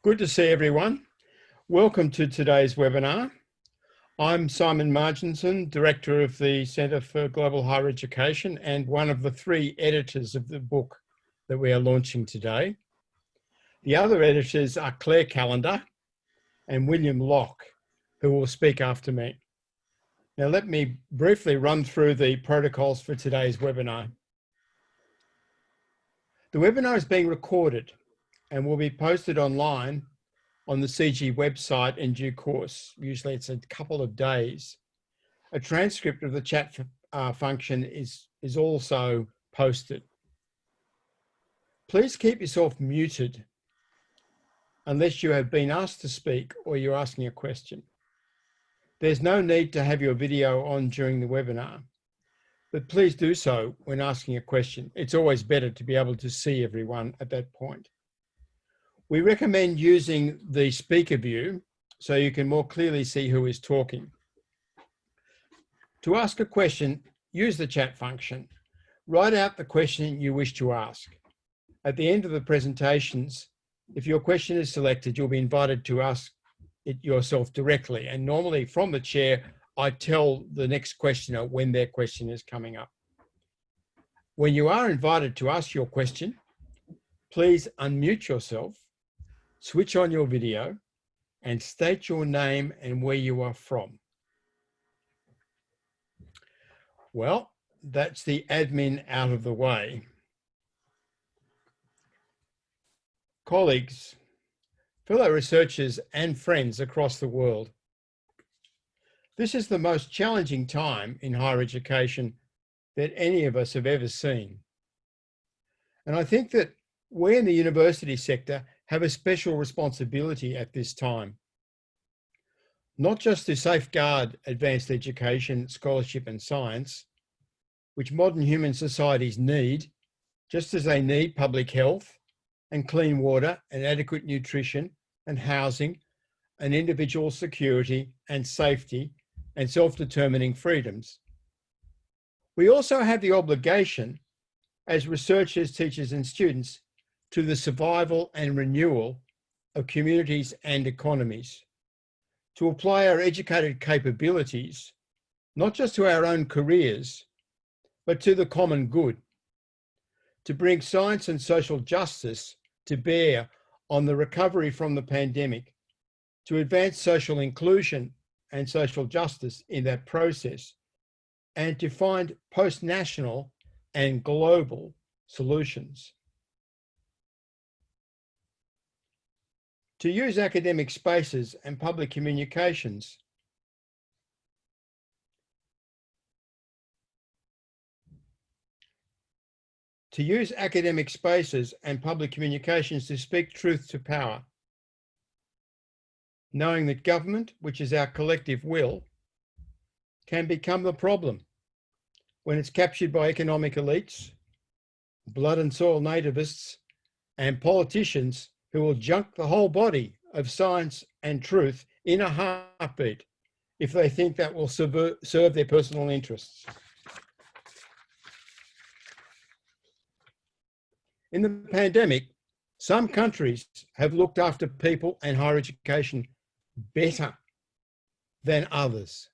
Good to see everyone. Welcome to today's webinar. I'm Simon Marginson, Director of the Centre for Global Higher Education and one of the 3 editors of the book that we are launching today. The other editors are Claire Callender and William Locke, who will speak after me. Now let me briefly run through the protocols for today's webinar. The webinar is being recorded and will be posted online on the CGHE website in due course. Usually it's a couple of days. A transcript of the chat function is also posted. Please keep yourself muted unless you have been asked to speak or you're asking a question. There's no need to have your video on during the webinar, but please do so when asking a question. It's always better to be able to see everyone at that point. We recommend using the speaker view so you can more clearly see who is talking. To ask a question, use the chat function. Write out the question you wish to ask. At the end of the presentations, if your question is selected, you'll be invited to ask it yourself directly. And normally from the chair, I tell the next questioner when their question is coming up. When you are invited to ask your question, please unmute yourself, switch on your video, and state your name and where you are from. Well, that's the admin out of the way. Colleagues, fellow researchers and friends across the world, this is the most challenging time in higher education that any of us have ever seen. And I think that we in the university sector have a special responsibility at this time, not just to safeguard advanced education, scholarship and science, which modern human societies need, just as they need public health and clean water and adequate nutrition and housing and individual security and safety and self-determining freedoms. We also have the obligation as researchers, teachers and students to the survival and renewal of communities and economies, to apply our educated capabilities, not just to our own careers, but to the common good, to bring science and social justice to bear on the recovery from the pandemic, to advance social inclusion and social justice in that process, and to find post-national and global solutions. To use academic spaces and public communications to speak truth to power, knowing that government, which is our collective will, can become the problem when it's captured by economic elites, blood and soil nativists, and politicians who will junk the whole body of science and truth in a heartbeat if they think that will serve their personal interests. In the pandemic, some countries have looked after people and higher education better than others.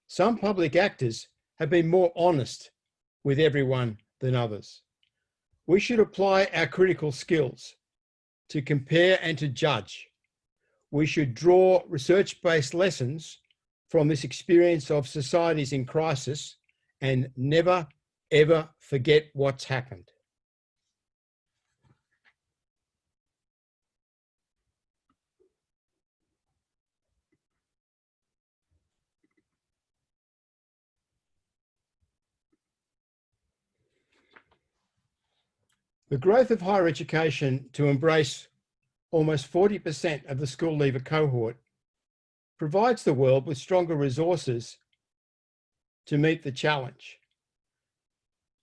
Some public actors have been more honest with everyone than others. We should apply our critical skills to compare and to judge. We should draw research-based lessons from this experience of societies in crisis and never, ever forget what's happened. The growth of higher education to embrace almost 40% of the school leaver cohort provides the world with stronger resources to meet the challenge.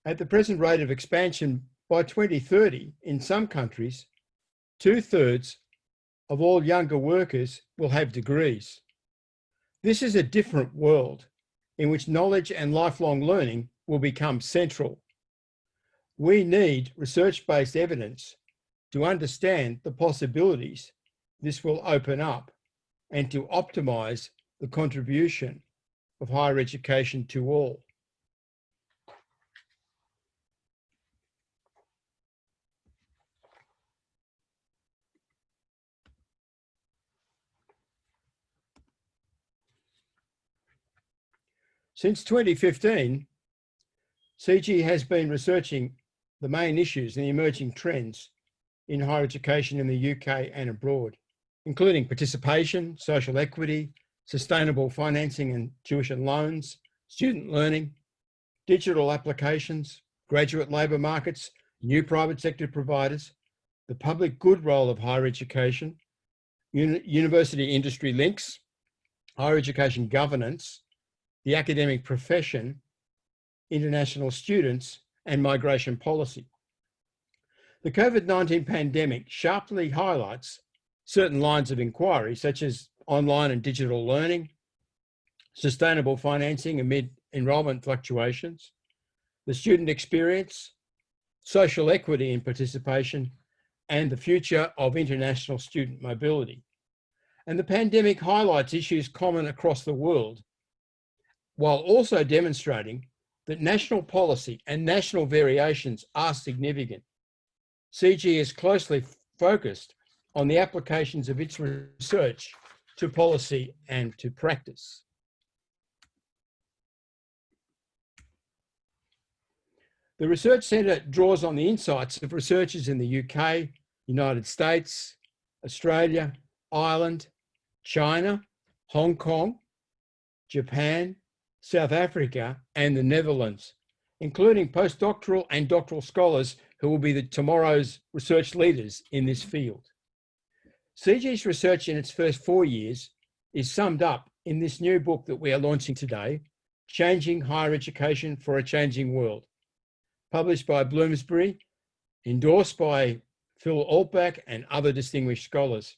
At the present rate of expansion, by 2030, in some countries, 2/3 of all younger workers will have degrees. This is a different world in which knowledge and lifelong learning will become central. We need research-based evidence to understand the possibilities this will open up and to optimize the contribution of higher education to all. Since 2015, CGHE has been researching the main issues and the emerging trends in higher education in the UK and abroad, including participation, social equity, sustainable financing and tuition loans, student learning, digital applications, graduate labour markets, new private sector providers, the public good role of higher education, university industry links, higher education governance, the academic profession, international students, and migration policy. The COVID-19 pandemic sharply highlights certain lines of inquiry, such as online and digital learning, sustainable financing amid enrolment fluctuations, the student experience, social equity in participation, and the future of international student mobility. And the pandemic highlights issues common across the world, while also demonstrating that national policy and national variations are significant. CGHE is closely focused on the applications of its research to policy and to practice. The Research Centre draws on the insights of researchers in the UK, United States, Australia, Ireland, China, Hong Kong, Japan, South Africa, and the Netherlands, including postdoctoral and doctoral scholars who will be tomorrow's research leaders in this field. CGHE's research in its first 4 years is summed up in this new book that we are launching today, Changing Higher Education for a Changing World, published by Bloomsbury, endorsed by Phil Altbach and other distinguished scholars.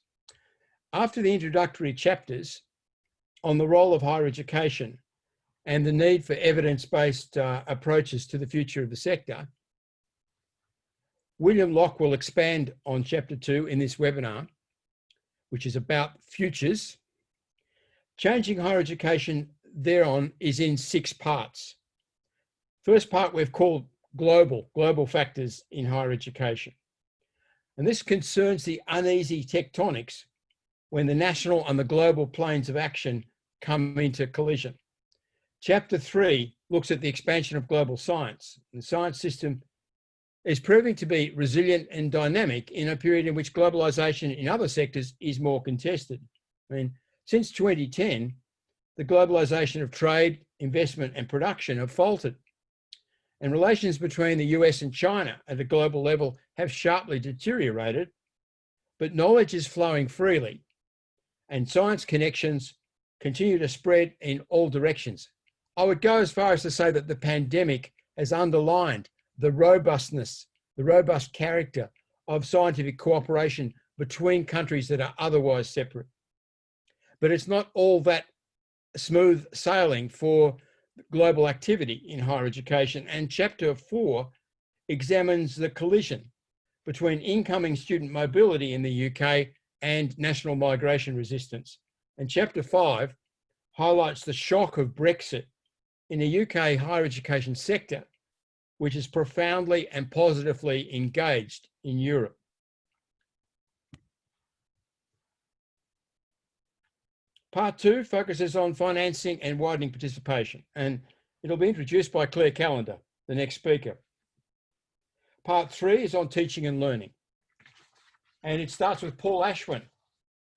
After the introductory chapters on the role of higher education and the need for evidence-based approaches to the future of the sector, William Locke will expand on chapter 2 in this webinar, which is about futures. Changing higher education thereon is in 6 parts. First part we've called global factors in higher education. And this concerns the uneasy tectonics when the national and the global planes of action come into collision. Chapter 3 looks at the expansion of global science. The science system is proving to be resilient and dynamic in a period in which globalization in other sectors is more contested. I mean, since 2010, the globalization of trade, investment, and production have faltered. And relations between the US and China at a global level have sharply deteriorated, but knowledge is flowing freely and science connections continue to spread in all directions. I would go as far as to say that the pandemic has underlined the robustness, the robust character of scientific cooperation between countries that are otherwise separate. But it's not all that smooth sailing for global activity in higher education. And chapter 4 examines the collision between incoming student mobility in the UK and national migration resistance. And chapter 5 highlights the shock of Brexit in the UK higher education sector, which is profoundly and positively engaged in Europe. Part 2 focuses on financing and widening participation, and it'll be introduced by Claire Callender, the next speaker. Part 3 is on teaching and learning, and it starts with Paul Ashwin,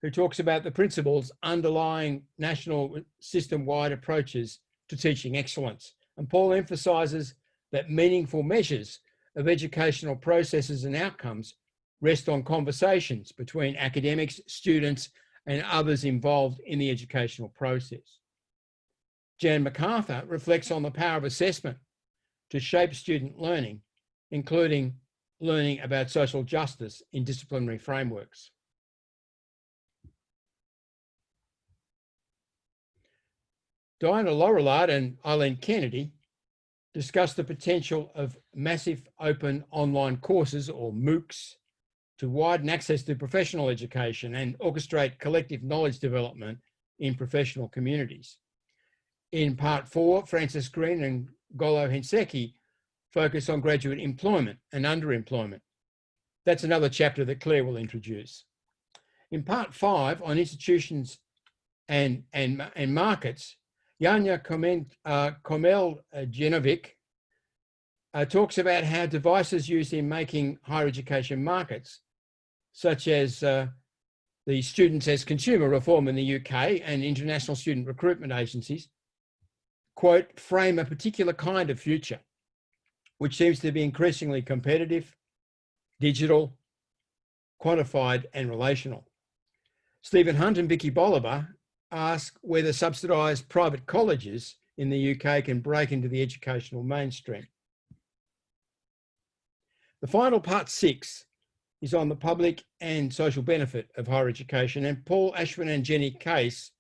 who talks about the principles underlying national system-wide approaches to teaching excellence. And Paul emphasises that meaningful measures of educational processes and outcomes rest on conversations between academics, students, and others involved in the educational process. Jan MacArthur reflects on the power of assessment to shape student learning, including learning about social justice in disciplinary frameworks. Diana Laurillard and Eileen Kennedy discuss the potential of massive open online courses, or MOOCs, to widen access to professional education and orchestrate collective knowledge development in professional communities. In part 4, Francis Green and Golo Henseki focus on graduate employment and underemployment. That's another chapter that Claire will introduce. In part 5, on institutions and markets, Janja Komeljevic talks about how devices used in making higher education markets, such as the Students as Consumer reform in the UK and international student recruitment agencies, quote, frame a particular kind of future, which seems to be increasingly competitive, digital, quantified, and relational. Stephen Hunt and Vicky Bolivar ask whether subsidised private colleges in the UK can break into the educational mainstream. The final part 6 is on the public and social benefit of higher education, and Paul Ashwin and Jenny Case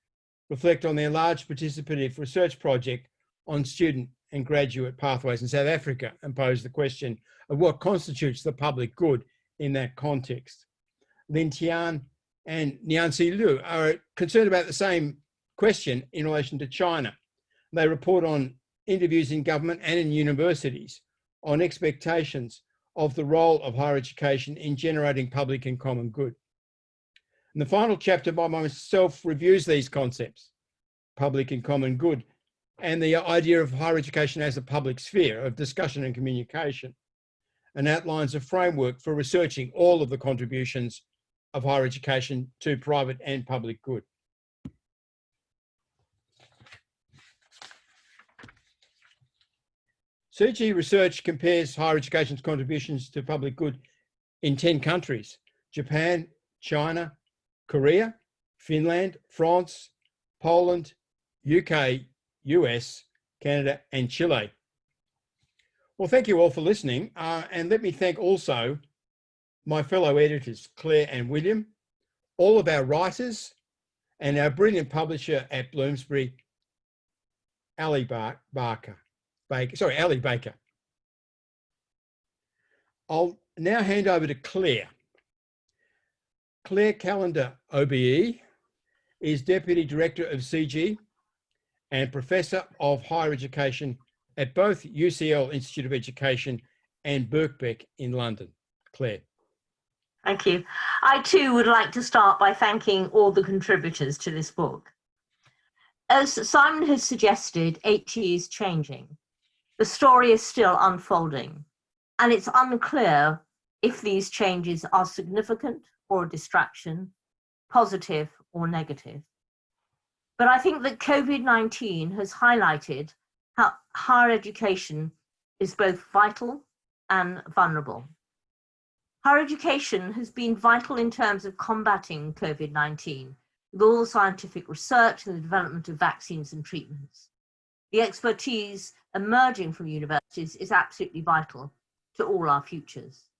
reflect on their large participative research project on student and graduate pathways in South Africa and pose the question of what constitutes the public good in that context. Lin Tian and Niancy Liu are concerned about the same question in relation to China. They report on interviews in government and in universities on expectations of the role of higher education in generating public and common good. And the final chapter by myself reviews these concepts, public and common good, and the idea of higher education as a public sphere of discussion and communication, and outlines a framework for researching all of the contributions of higher education to private and public good. CGHE research compares higher education's contributions to public good in 10 countries: Japan, China, Korea, Finland, France, Poland, UK, US, Canada, and Chile. Well, thank you all for listening. And let me thank also my fellow editors, Claire and William, all of our writers, and our brilliant publisher at Bloomsbury, Ali Baker. I'll now hand over to Claire. Claire Callender, OBE, is Deputy Director of CGHE and Professor of Higher Education at both UCL Institute of Education and Birkbeck in London. Claire. Thank you. I too would like to start by thanking all the contributors to this book. As Simon has suggested, HE is changing. The story is still unfolding, and it's unclear if these changes are significant or a distraction, positive or negative. But I think that COVID-19 has highlighted how higher education is both vital and vulnerable. Higher education has been vital in terms of combating COVID-19, with all the scientific research and the development of vaccines and treatments. The expertise emerging from universities is absolutely vital to all our futures.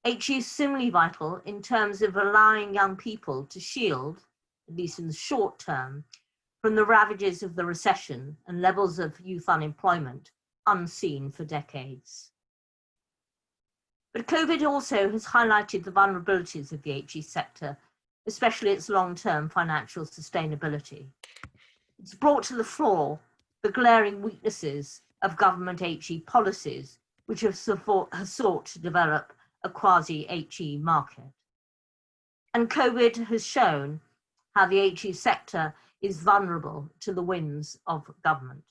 HE is similarly vital in terms of allowing young people to shield, at least in the short term, from the ravages of the recession and levels of youth unemployment unseen for decades. But COVID also has highlighted the vulnerabilities of the HE sector, especially its long-term financial sustainability. It's brought to the fore the glaring weaknesses of government HE policies, which have sought to develop a quasi-HE market. And COVID has shown how the HE sector is vulnerable to the whims of government.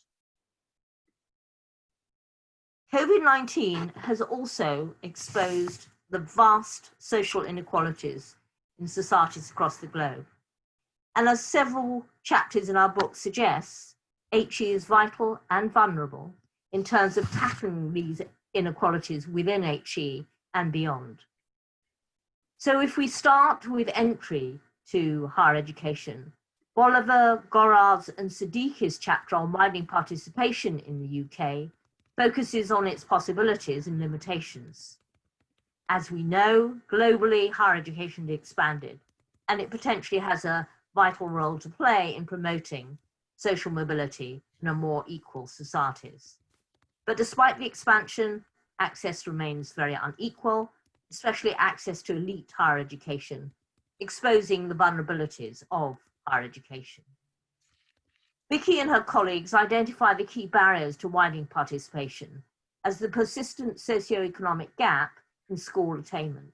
COVID-19 has also exposed the vast social inequalities in societies across the globe. And as several chapters in our book suggest, HE is vital and vulnerable in terms of tackling these inequalities within HE and beyond. So if we start with entry to higher education, Bolivar, Goraz and Siddiqui's chapter on widening participation in the UK focuses on its possibilities and limitations. As we know, globally, higher education has expanded, and it potentially has a vital role to play in promoting social mobility and a more equal societies. But despite the expansion, access remains very unequal, especially access to elite higher education, exposing the vulnerabilities of higher education. Vicky and her colleagues identify the key barriers to widening participation as the persistent socioeconomic gap in school attainment.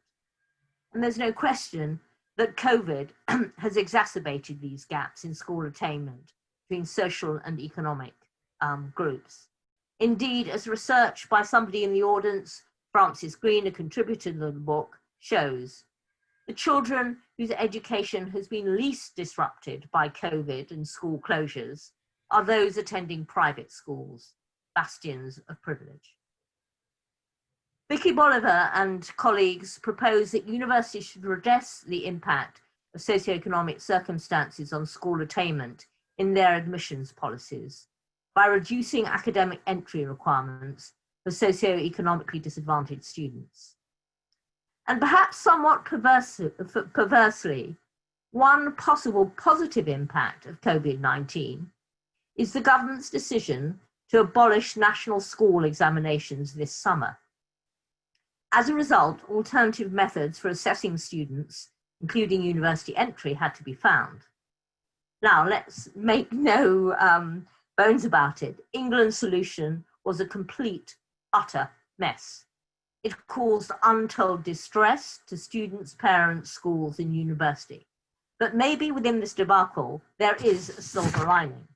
And there's no question that COVID has exacerbated these gaps in school attainment between social and economic groups. Indeed, as research by somebody in the audience, Francis Green, a contributor to the book, shows, the children whose education has been least disrupted by COVID and school closures are those attending private schools, bastions of privilege. Vicky Bolivar and colleagues propose that universities should redress the impact of socioeconomic circumstances on school attainment in their admissions policies by reducing academic entry requirements for socioeconomically disadvantaged students. And perhaps somewhat perversely, one possible positive impact of COVID-19 is the government's decision to abolish national school examinations this summer. As a result, alternative methods for assessing students, including university entry, had to be found. Now, let's make no bones about it. England's solution was a complete, utter mess. It caused untold distress to students, parents, schools, and university. But maybe within this debacle, there is a silver lining.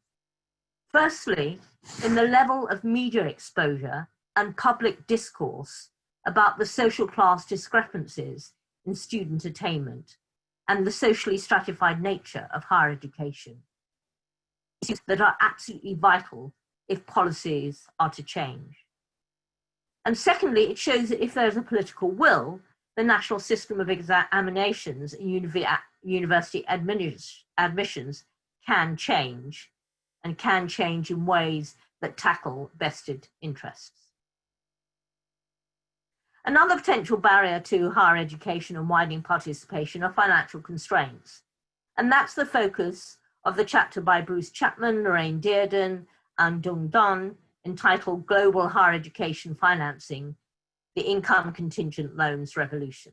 Firstly, in the level of media exposure and public discourse about the social class discrepancies in student attainment and the socially stratified nature of higher education, issues that are absolutely vital if policies are to change. And secondly, it shows that if there's a political will, the national system of examinations and university admissions can change, and can change in ways that tackle vested interests. Another potential barrier to higher education and widening participation are financial constraints. And that's the focus of the chapter by Bruce Chapman, Lorraine Dearden, and Dung Dun, entitled Global Higher Education Financing, the Income Contingent Loans Revolution.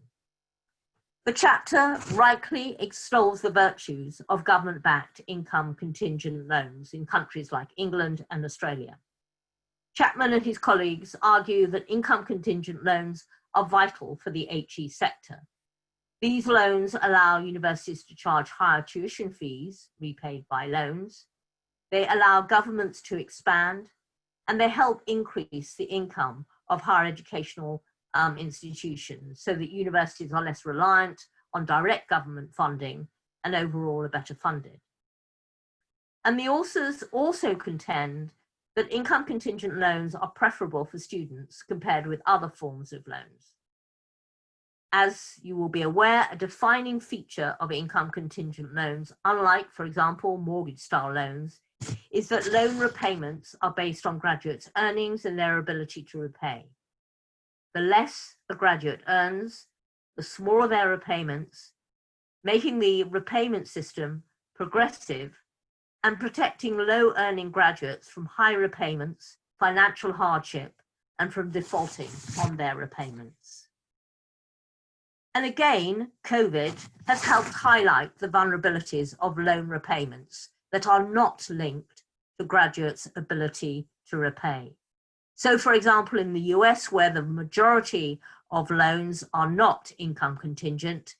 The chapter rightly extols the virtues of government-backed income contingent loans in countries like England and Australia. Chapman and his colleagues argue that income contingent loans are vital for the HE sector. These loans allow universities to charge higher tuition fees repaid by loans. They allow governments to expand, and they help increase the income of higher educational institutions so that universities are less reliant on direct government funding and overall are better funded. And the authors also contend that income contingent loans are preferable for students compared with other forms of loans. As you will be aware, a defining feature of income contingent loans, unlike, for example, mortgage-style loans, is that loan repayments are based on graduates' earnings and their ability to repay. The less a graduate earns, the smaller their repayments, making the repayment system progressive and protecting low-earning graduates from high repayments, financial hardship, and from defaulting on their repayments. And again, COVID has helped highlight the vulnerabilities of loan repayments that are not linked to graduates' ability to repay. So, for example, in the US, where the majority of loans are not income contingent,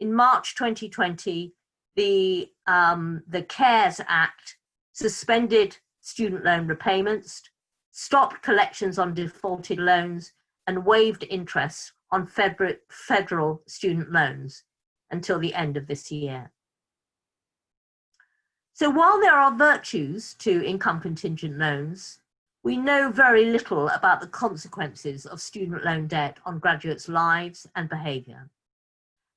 in March 2020, the CARES Act suspended student loan repayments, stopped collections on defaulted loans, and waived interest on federal student loans until the end of this year. So while there are virtues to income contingent loans, we know very little about the consequences of student loan debt on graduates' lives and behaviour.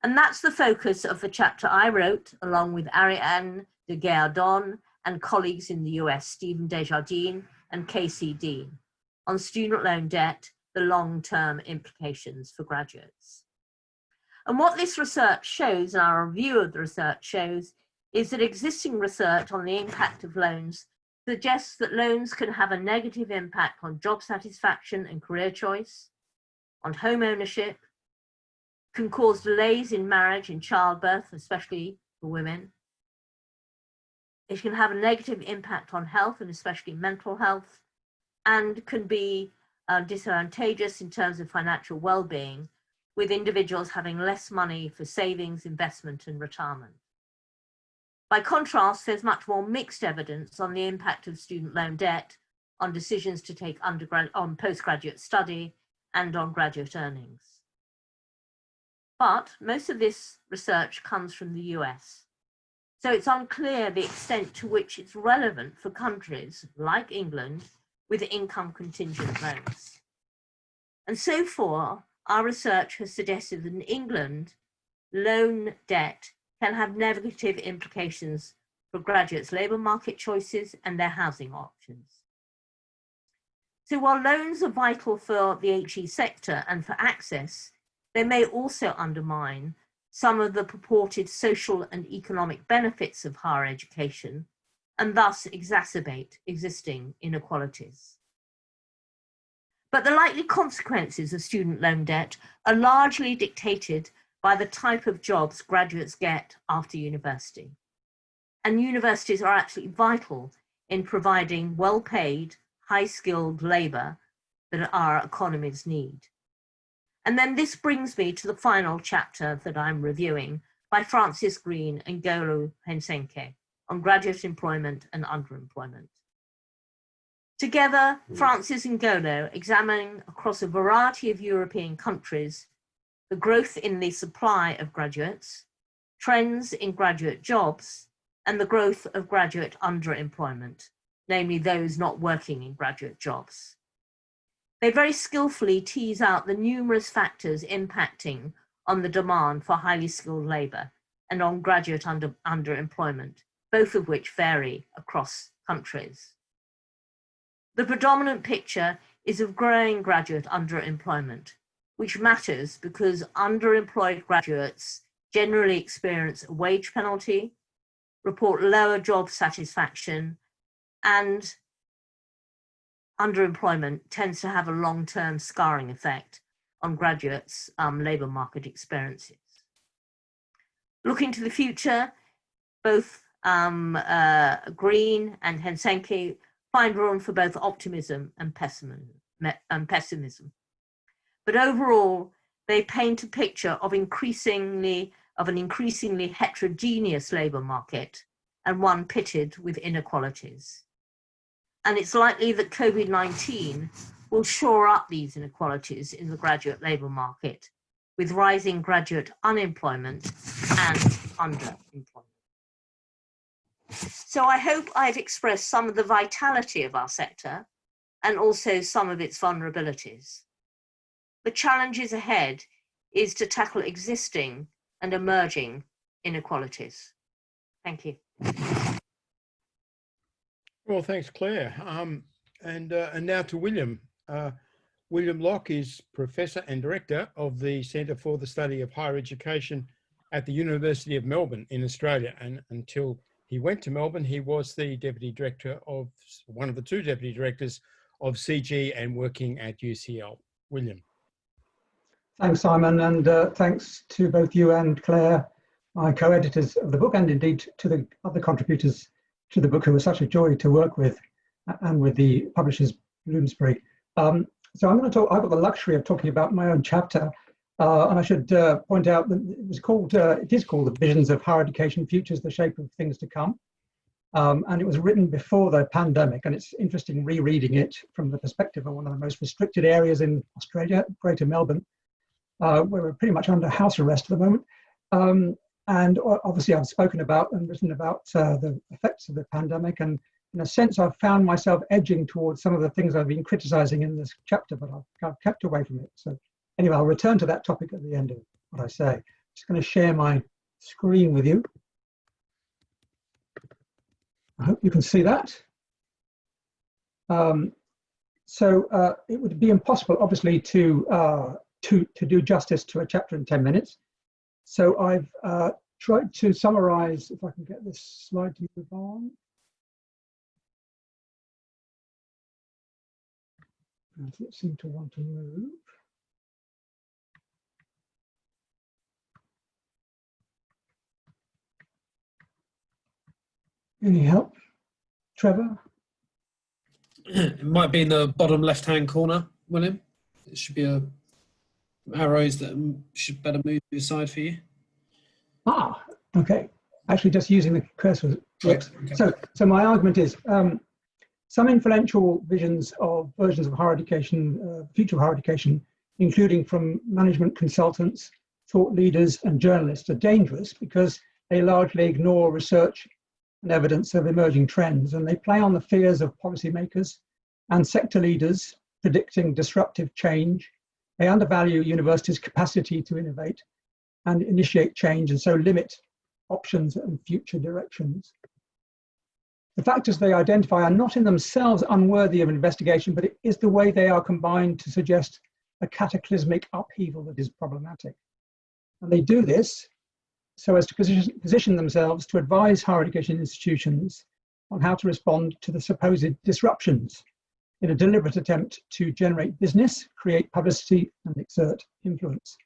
And that's the focus of the chapter I wrote, along with Ariane de Guerdon and colleagues in the US, Stephen Desjardins and Casey Dean, on student loan debt, the long-term implications for graduates. And what this research shows, and our review of the research shows, is that existing research on the impact of loans suggests that loans can have a negative impact on job satisfaction and career choice, on home ownership, can cause delays in marriage and childbirth, especially for women. It can have a negative impact on health and especially mental health, and can be disadvantageous in terms of financial well-being, with individuals having less money for savings, investment, and retirement. By contrast, there's much more mixed evidence on the impact of student loan debt on decisions to take postgraduate study and on graduate earnings. But most of this research comes from the US. So it's unclear the extent to which it's relevant for countries like England with income contingent loans. And so far, our research has suggested that in England, loan debt can have negative implications for graduates' labour market choices and their housing options. So while loans are vital for the HE sector and for access, they may also undermine some of the purported social and economic benefits of higher education and thus exacerbate existing inequalities. But the likely consequences of student loan debt are largely dictated by the type of jobs graduates get after university. And universities are absolutely vital in providing well-paid, high-skilled labour that our economies need. And then this brings me to the final chapter that I'm reviewing by Francis Green and Golo Hensenke on graduate employment and underemployment. Together, Francis and Golo examine across a variety of European countries the growth in the supply of graduates, trends in graduate jobs, and the growth of graduate underemployment, namely those not working in graduate jobs. They very skillfully tease out the numerous factors impacting on the demand for highly skilled labour and on graduate underemployment, both of which vary across countries. The predominant picture is of growing graduate underemployment, which matters because underemployed graduates generally experience a wage penalty, report lower job satisfaction, and underemployment tends to have a long-term scarring effect on graduates' labour market experiences. Looking to the future, both Green and Hensenke find room for both optimism and pessimism. But overall, they paint a picture of an increasingly heterogeneous labour market and one pitted with inequalities. And it's likely that COVID-19 will shore up these inequalities in the graduate labour market with rising graduate unemployment and underemployment. So I hope I've expressed some of the vitality of our sector and also some of its vulnerabilities. The challenges ahead is to tackle existing and emerging inequalities. Thank you. Well, thanks, Claire. And now to William. William Locke is Professor and Director of the Centre for the Study of Higher Education at the University of Melbourne in Australia. And until he went to Melbourne, he was the Deputy Director of, one of the two Deputy Directors of CGHE and working at UCL. William. Thanks, Simon, and thanks to both you and Claire, my co-editors of the book, and indeed to the other contributors to the book who were such a joy to work with, and with the publishers Bloomsbury. So I'm going to talk, I've got the luxury of talking about my own chapter, and I should point out that it is called The Visions of Higher Education, Futures, the Shape of Things to Come. And it was written before the pandemic, and it's interesting rereading it from the perspective of one of the most restricted areas in Australia, Greater Melbourne, where we're pretty much under house arrest at the moment. And obviously I've spoken about and written about the effects of the pandemic, and in a sense I've found myself edging towards some of the things I've been criticizing in this chapter, but I've kept away from it. So anyway, I'll return to that topic at the end of what I say. Just going to share my screen with you. I hope you can see that. So it would be impossible, obviously, to do justice to a chapter in 10 minutes. So I've tried to summarize, if I can get this slide to move on. It doesn't seem to want to move. Any help? Trevor? It might be in the bottom left-hand corner, William. It should be arrows that should better move aside for you. Ah, okay. Actually, just using the cursor. Yes. Okay. So my argument is some influential versions of higher education, future higher education, including from management consultants, thought leaders, and journalists, are dangerous because they largely ignore research and evidence of emerging trends, and they play on the fears of policymakers and sector leaders predicting disruptive change. They undervalue universities' capacity to innovate and initiate change, and so limit options and future directions. The factors they identify are not in themselves unworthy of investigation, but it is the way they are combined to suggest a cataclysmic upheaval that is problematic. And they do this so as to position themselves to advise higher education institutions on how to respond to the supposed disruptions in a deliberate attempt to generate business, create publicity, and exert influence.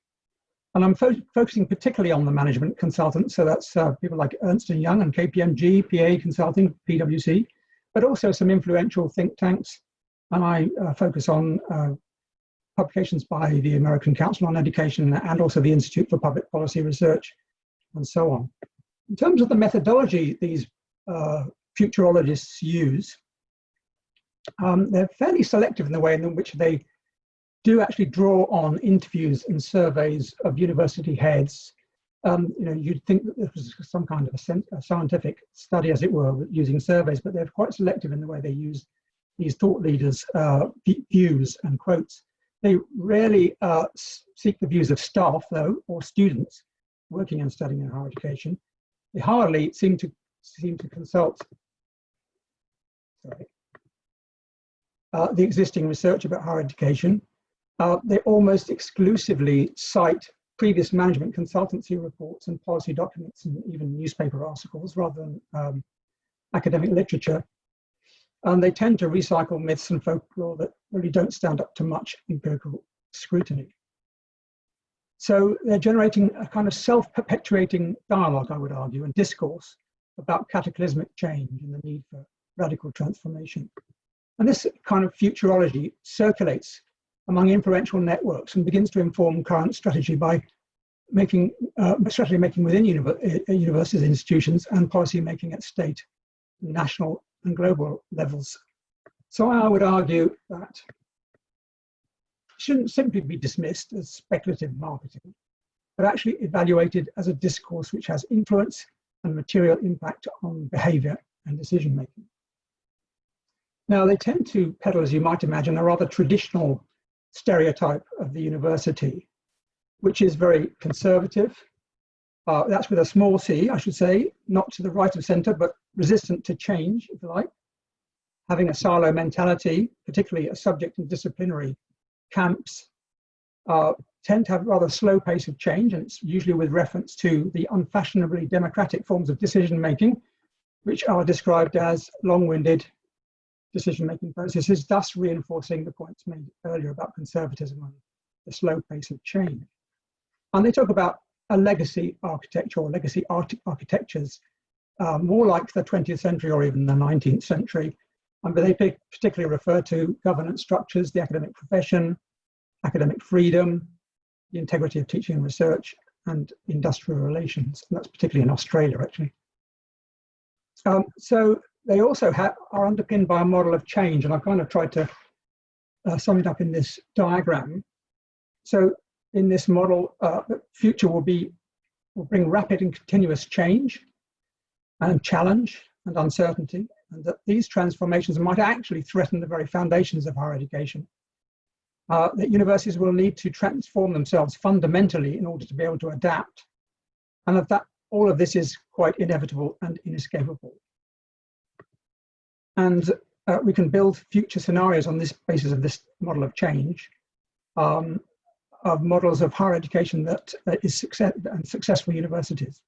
And I'm focusing particularly on the management consultants, so that's people like Ernst & Young and KPMG, PA Consulting, PwC, but also some influential think tanks. And I focus on publications by the American Council on Education and also the Institute for Public Policy Research, and so on. In terms of the methodology these futurologists use, they're fairly selective in the way in which they do actually draw on interviews and surveys of university heads. You'd think that this was some kind of a scientific study, as it were, using surveys, but they're quite selective in the way they use these thought leaders' views and quotes. They rarely seek the views of staff, though, or students working and studying in higher education. They hardly seem to consult the existing research about higher education. They almost exclusively cite previous management consultancy reports and policy documents and even newspaper articles rather than academic literature. And they tend to recycle myths and folklore that really don't stand up to much empirical scrutiny. So they're generating a kind of self-perpetuating dialogue, I would argue, and discourse about cataclysmic change and the need for radical transformation. And this kind of futurology circulates among influential networks and begins to inform current strategy by strategy making within universities, institutions, and policy making at state, national, and global levels. So I would argue that it shouldn't simply be dismissed as speculative marketing, but actually evaluated as a discourse which has influence and material impact on behavior and decision making. Now, they tend to peddle, as you might imagine, a rather traditional stereotype of the university, which is very conservative. That's with a small c, I should say, not to the right of centre, but resistant to change, if you like. Having a silo mentality, particularly a subject and disciplinary camps, tend to have a rather slow pace of change, and it's usually with reference to the unfashionably democratic forms of decision-making, which are described as long-winded decision-making processes, thus reinforcing the points made earlier about conservatism and the slow pace of change. And they talk about a legacy architecture or legacy architectures, more like the 20th century or even the 19th century. But they particularly refer to governance structures, the academic profession, academic freedom, the integrity of teaching and research, and industrial relations. And that's particularly in Australia, actually. So they also are underpinned by a model of change, and I've kind of tried to sum it up in this diagram. So in this model, the future will bring rapid and continuous change and challenge and uncertainty, and that these transformations might actually threaten the very foundations of higher education. That universities will need to transform themselves fundamentally in order to be able to adapt, and that all of this is quite inevitable and inescapable. And we can build future scenarios on this basis of this model of change, of models of higher education that is successful universities.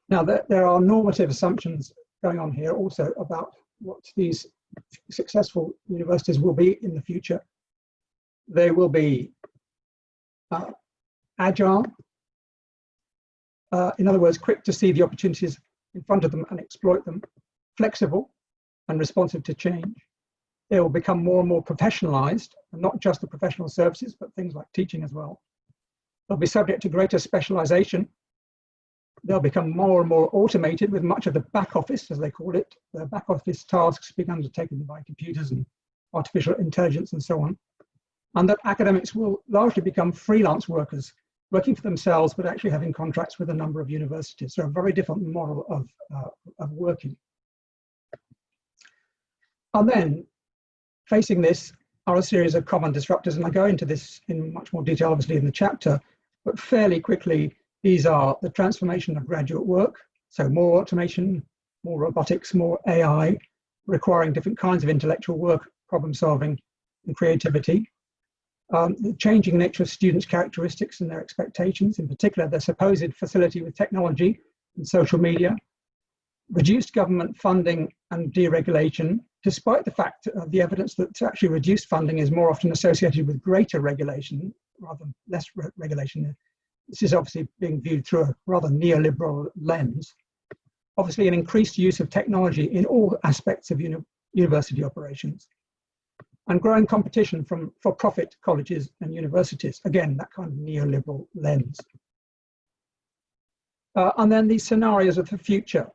Now, there are normative assumptions going on here also about what these successful universities will be in the future. They will be agile, in other words, quick to see the opportunities in front of them and exploit them, flexible and responsive to change. They will become more and more professionalized, and not just the professional services, but things like teaching as well. They'll be subject to greater specialization. They'll become more and more automated, with much of the back office, as they call it, the back office tasks being undertaken by computers and artificial intelligence and so on. And that academics will largely become freelance workers, working for themselves, but actually having contracts with a number of universities. So a very different model of working. And then, facing this are a series of common disruptors, and I go into this in much more detail, obviously, in the chapter, but fairly quickly, these are the transformation of graduate work, so more automation, more robotics, more AI, requiring different kinds of intellectual work, problem solving, and creativity. The changing nature of students' characteristics and their expectations, in particular their supposed facility with technology and social media, reduced government funding and deregulation, despite the fact of the evidence that actually reduced funding is more often associated with greater regulation rather than less regulation. This is obviously being viewed through a rather neoliberal lens. Obviously, an increased use of technology in all aspects of university operations, and growing competition from for-profit colleges and universities. Again, that kind of neoliberal lens. And then these scenarios of the future.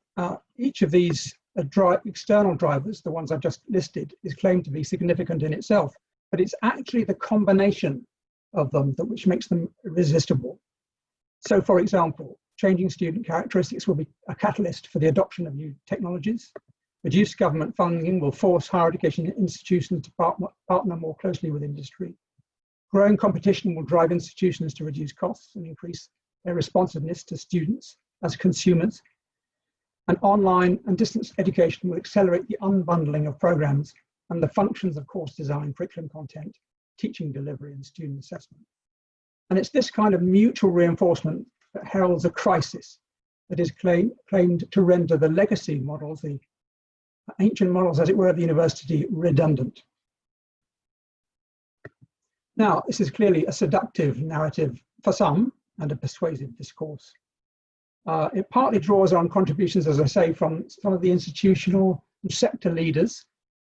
Each of these external drivers, the ones I've just listed, is claimed to be significant in itself, but it's actually the combination of them which makes them irresistible. So, for example, changing student characteristics will be a catalyst for the adoption of new technologies. Reduced government funding will force higher education institutions to partner more closely with industry. Growing competition will drive institutions to reduce costs and increase their responsiveness to students as consumers. And online and distance education will accelerate the unbundling of programs and the functions of course design, curriculum content, teaching delivery, and student assessment. And it's this kind of mutual reinforcement that heralds a crisis that is claimed to render the legacy models, the ancient models, as it were, of the university, redundant. Now, this is clearly a seductive narrative for some and a persuasive discourse. It partly draws on contributions, as I say, from some of the institutional and sector leaders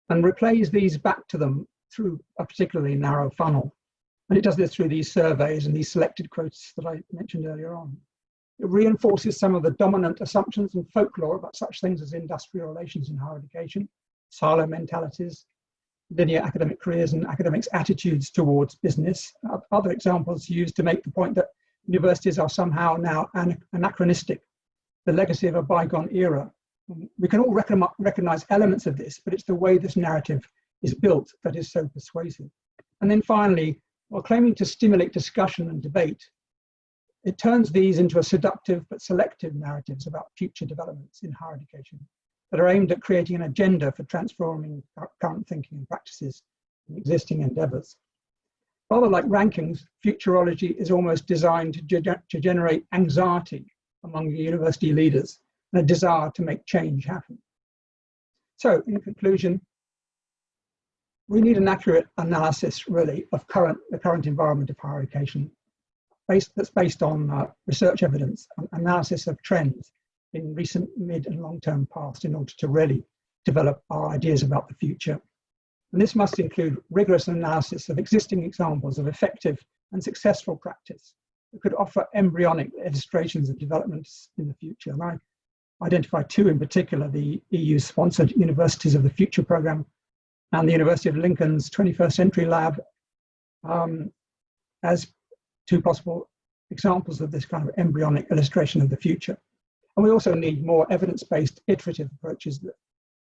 and replays these back to them through a particularly narrow funnel. And it does this through these surveys and these selected quotes that I mentioned earlier on. It reinforces some of the dominant assumptions and folklore about such things as industrial relations in higher education, silo mentalities, linear academic careers, and academics' attitudes towards business. Other examples used to make the point that universities are somehow now anachronistic, the legacy of a bygone era. We can all recognize elements of this, but it's the way this narrative is built that is so persuasive. And then finally, while claiming to stimulate discussion and debate, it turns these into a seductive but selective narratives about future developments in higher education that are aimed at creating an agenda for transforming current thinking and practices in existing endeavors. Rather like rankings, futurology is almost designed to generate anxiety among university leaders and a desire to make change happen. So, in conclusion, we need an accurate analysis, really, of the current environment of higher education, that's based on research evidence and analysis of trends in recent, mid and long-term past in order to really develop our ideas about the future. And this must include rigorous analysis of existing examples of effective and successful practice that could offer embryonic illustrations of developments in the future. And I identify two in particular: the EU-sponsored Universities of the Future programme and the University of Lincoln's 21st Century Lab as two possible examples of this kind of embryonic illustration of the future. And we also need more evidence-based iterative approaches that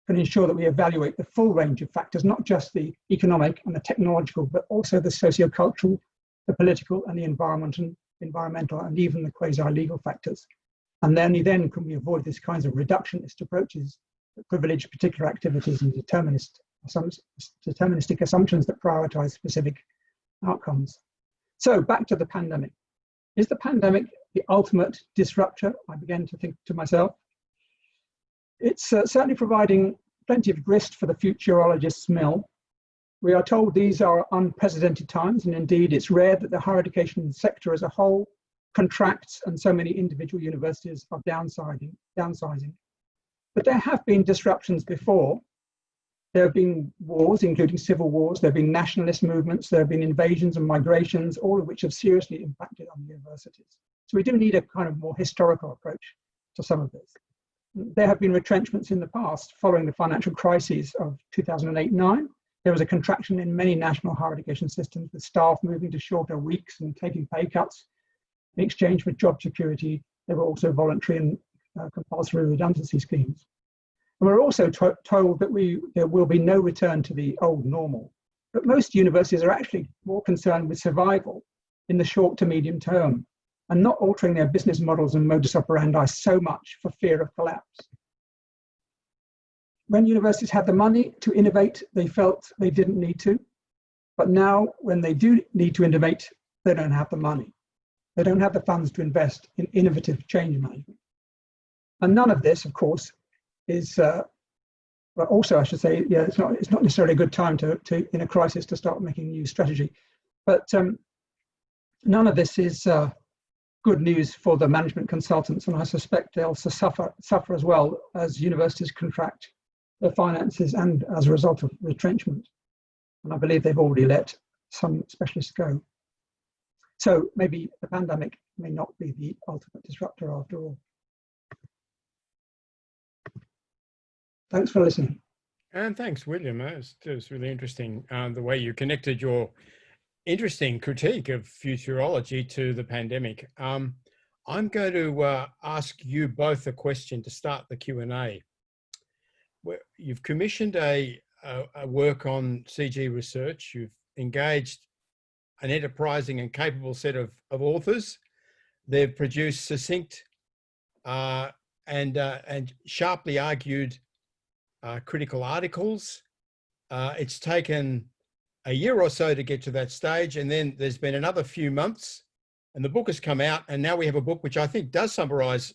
can ensure that we evaluate the full range of factors, not just the economic and the technological, but also the socio-cultural, the political and the environmental, and even the quasi-legal factors. And only then can we avoid these kinds of reductionist approaches that privilege particular activities and deterministic assumptions that prioritize specific outcomes. So back to the pandemic. Is the pandemic the ultimate disruptor? I began to think to myself. It's certainly providing plenty of grist for the futurologist's mill. We are told these are unprecedented times, and indeed it's rare that the higher education sector as a whole contracts and so many individual universities are downsizing. But there have been disruptions before. There have been wars, including civil wars. There have been nationalist movements. There have been invasions and migrations, all of which have seriously impacted on universities. So we do need a kind of more historical approach to some of this. There have been retrenchments in the past following the financial crises of 2008-9. There was a contraction in many national higher education systems, with staff moving to shorter weeks and taking pay cuts in exchange for job security. There were also voluntary and compulsory redundancy schemes. And we're also told that there will be no return to the old normal. But most universities are actually more concerned with survival in the short to medium term and not altering their business models and modus operandi so much for fear of collapse. When universities had the money to innovate, they felt they didn't need to. But now, when they do need to innovate, they don't have the money. They don't have the funds to invest in innovative change management. And none of this, of course, is, but also I should say, yeah, it's not necessarily a good time to in a crisis to start making new strategy. But none of this is good news for the management consultants, and I suspect they'll suffer as well as universities contract their finances and as a result of retrenchment. And I believe they've already let some specialists go. So maybe the pandemic may not be the ultimate disruptor after all. Thanks for listening. And thanks, William. It was really interesting the way you connected your interesting critique of futurology to the pandemic. I'm going to ask you both a question to start the Q&A. You've commissioned a work on CG research. You've engaged an enterprising and capable set of authors. They've produced succinct and sharply argued critical articles. It's taken a year or so to get to that stage, and then there's been another few months and the book has come out, and now we have a book which I think does summarize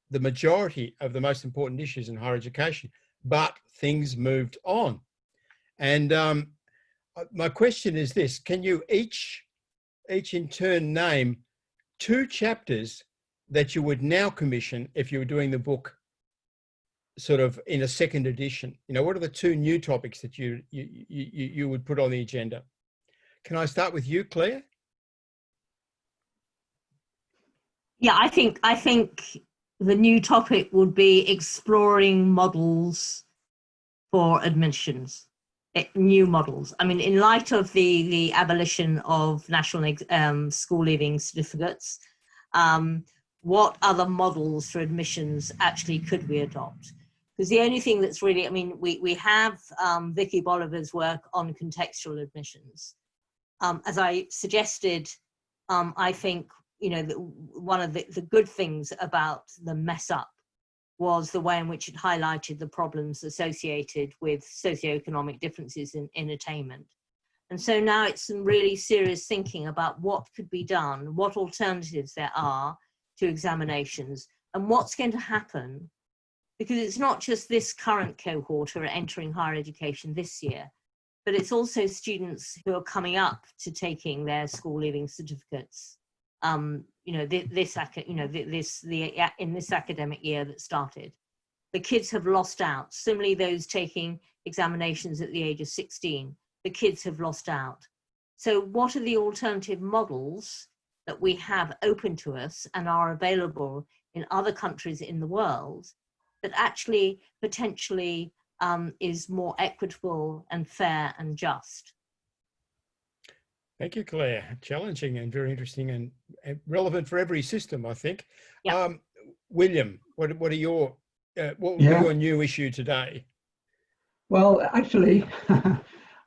the majority of the most important issues in higher education, but things moved on. And my question is this: can you each in turn name 2 chapters that you would now commission if you were doing the book sort of in a second edition? You know, what are the 2 new topics that you would put on the agenda? Can I start with you, Claire? Yeah, I think the new topic would be exploring models for admissions, new models. I mean, in light of the abolition of national school leaving certificates, what other models for admissions actually could we adopt? Because the only thing that's really, I mean, we have Vicky Bolivar's work on contextual admissions. As I suggested, I think, you know, one of the good things about the mess up was the way in which it highlighted the problems associated with socioeconomic differences in attainment. And so now it's some really serious thinking about what could be done, what alternatives there are to examinations, and what's going to happen, because it's not just this current cohort who are entering higher education this year, but it's also students who are coming up to taking their school leaving certificates. You know, in this academic year that started, the kids have lost out. Similarly, those taking examinations at the age of 16, the kids have lost out. So what are the alternative models that we have open to us and are available in other countries in the world that actually potentially is more equitable and fair and just? Thank you, Claire. Challenging and very interesting and relevant for every system, I think. Yeah. William, what are your what would be your new issue today? Well, actually,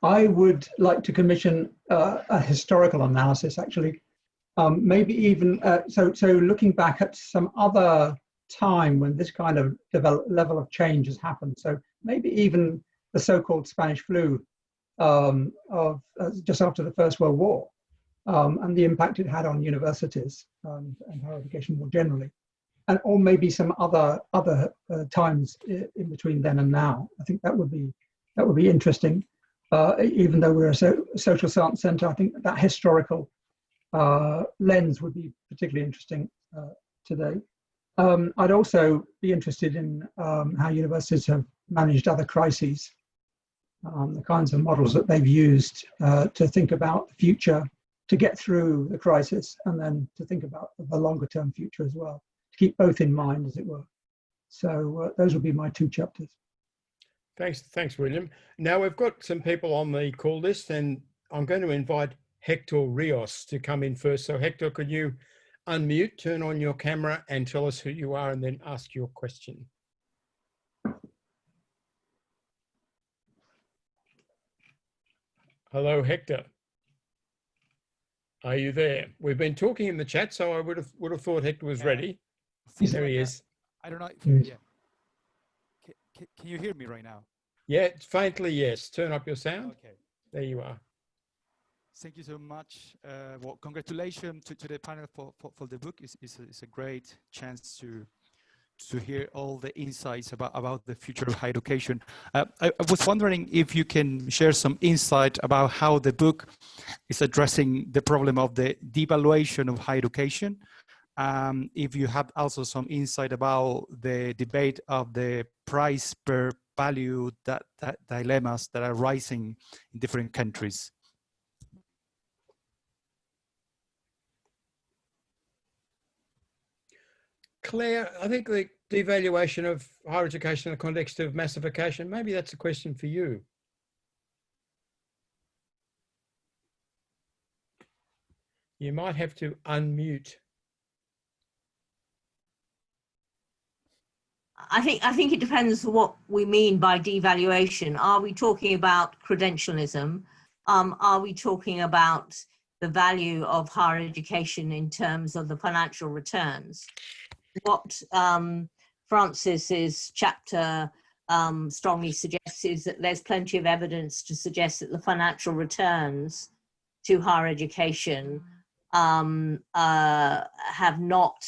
I would like to commission a historical analysis. Actually, maybe even so looking back at some other time when this kind of level of change has happened. So maybe even the so-called Spanish flu. Just after the First World War, and the impact it had on universities and higher education more generally, or maybe some other times in between then and now. I think that would be interesting. Even though we're a social science centre, I think that historical lens would be particularly interesting today. I'd also be interested in how universities have managed other crises, the kinds of models that they've used to think about the future, to get through the crisis, and then to think about the longer term future as well, to keep both in mind, as it were. So those will be my 2 chapters. Thanks, William. Now we've got some people on the call list, and I'm going to invite Hector Rios to come in first. So Hector, could you unmute, turn on your camera and tell us who you are, and then ask your question. Hello, Hector. Are you there? We've been talking in the chat, so I would have thought Hector was ready. There he is. I don't know. Yeah. Can you hear me right now? Yeah, faintly, yes. Turn up your sound. Okay. There you are. Thank you so much. Well, congratulations to the panel for the book. It's a great chance to hear all the insights about the future of higher education. I was wondering if you can share some insight about how the book is addressing the problem of the devaluation of higher education. If you have also some insight about the debate of the price per value dilemmas that are rising in different countries. Claire, I think the devaluation of higher education in the context of massification, maybe that's a question for you. You might have to unmute. I think it depends what we mean by devaluation. Are we talking about credentialism? Are we talking about the value of higher education in terms of the financial returns? What Francis's chapter strongly suggests is that there's plenty of evidence to suggest that the financial returns to higher education have not,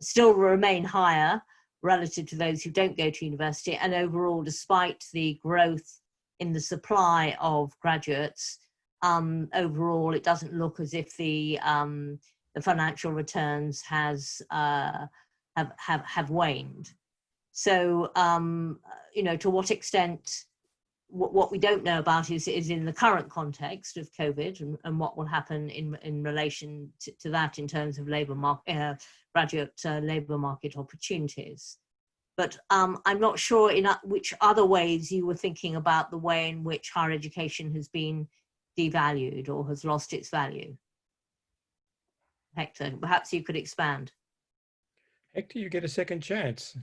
still remain higher relative to those who don't go to university, and overall, despite the growth in the supply of graduates, overall it doesn't look as if the financial returns have waned. So you know, to what extent, what we don't know about is in the current context of COVID and what will happen in relation to that in terms of graduate labour market opportunities. But I'm not sure in which other ways you were thinking about the way in which higher education has been devalued or has lost its value. Hector, perhaps you could expand. Hector, you get a second chance.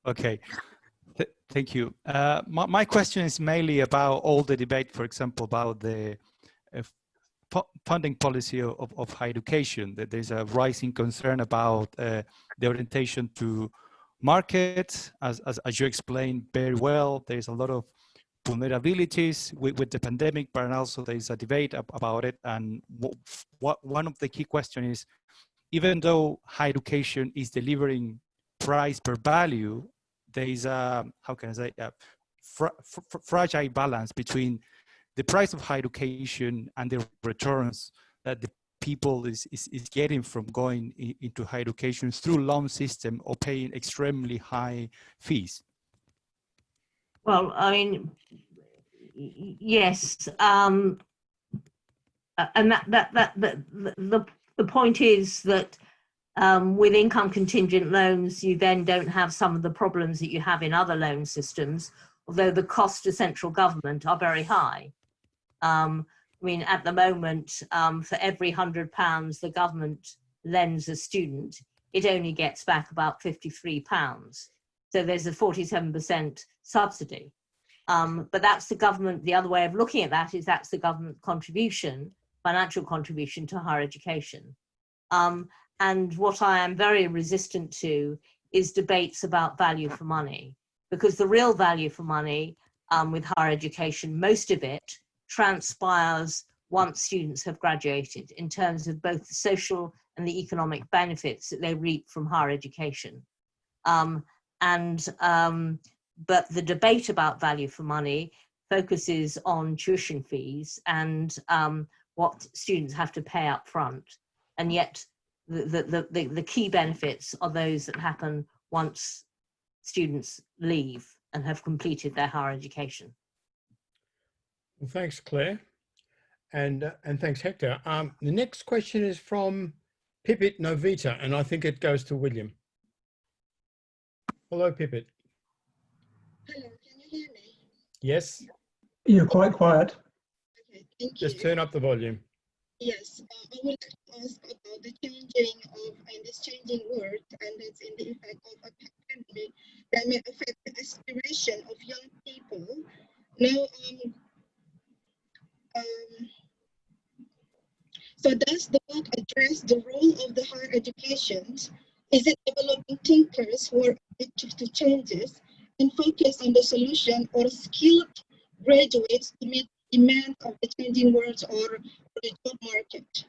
Okay. Thank you. My question is mainly about all the debate, for example, about the funding policy of higher education. That there's a rising concern about the orientation to markets, as you explained very well. There's a lot of vulnerabilities with the pandemic, but also there's a debate about it. And one of the key questions is, even though higher education is delivering price per value, there is a, how can I say, a fragile balance between the price of higher education and the returns that the people is getting from going into higher education through loan system or paying extremely high fees. Well, I mean, yes, and the point is that with income contingent loans, you then don't have some of the problems that you have in other loan systems, although the cost to central government are very high. I mean, at the moment, for every £100 the government lends a student, it only gets back about £53. So there's a 47% subsidy. But that's the government, the other way of looking at that is that's the government contribution, financial contribution to higher education. And what I am very resistant to is debates about value for money, because the real value for money with higher education, most of it transpires once students have graduated in terms of both the social and the economic benefits that they reap from higher education. But the debate about value for money focuses on tuition fees and what students have to pay up front. And yet the key benefits are those that happen once students leave and have completed their higher education. Well, thanks, Claire. And thanks, Hector. The next question is from Pipit Novita, and I think it goes to William. Hello, Pipit. Hello, can you hear me? Yes. You're quite quiet. Okay, thank Just you. turn up the volume. Yes, I would like to ask about the changing of in this changing world, and that's in the effect of a pandemic that may affect the aspiration of young people. Now, so does the book address the role of the higher education? Is it developing thinkers who are adaptive to changes and focus on the solution, or skilled graduates to meet demand of the changing world or the job market?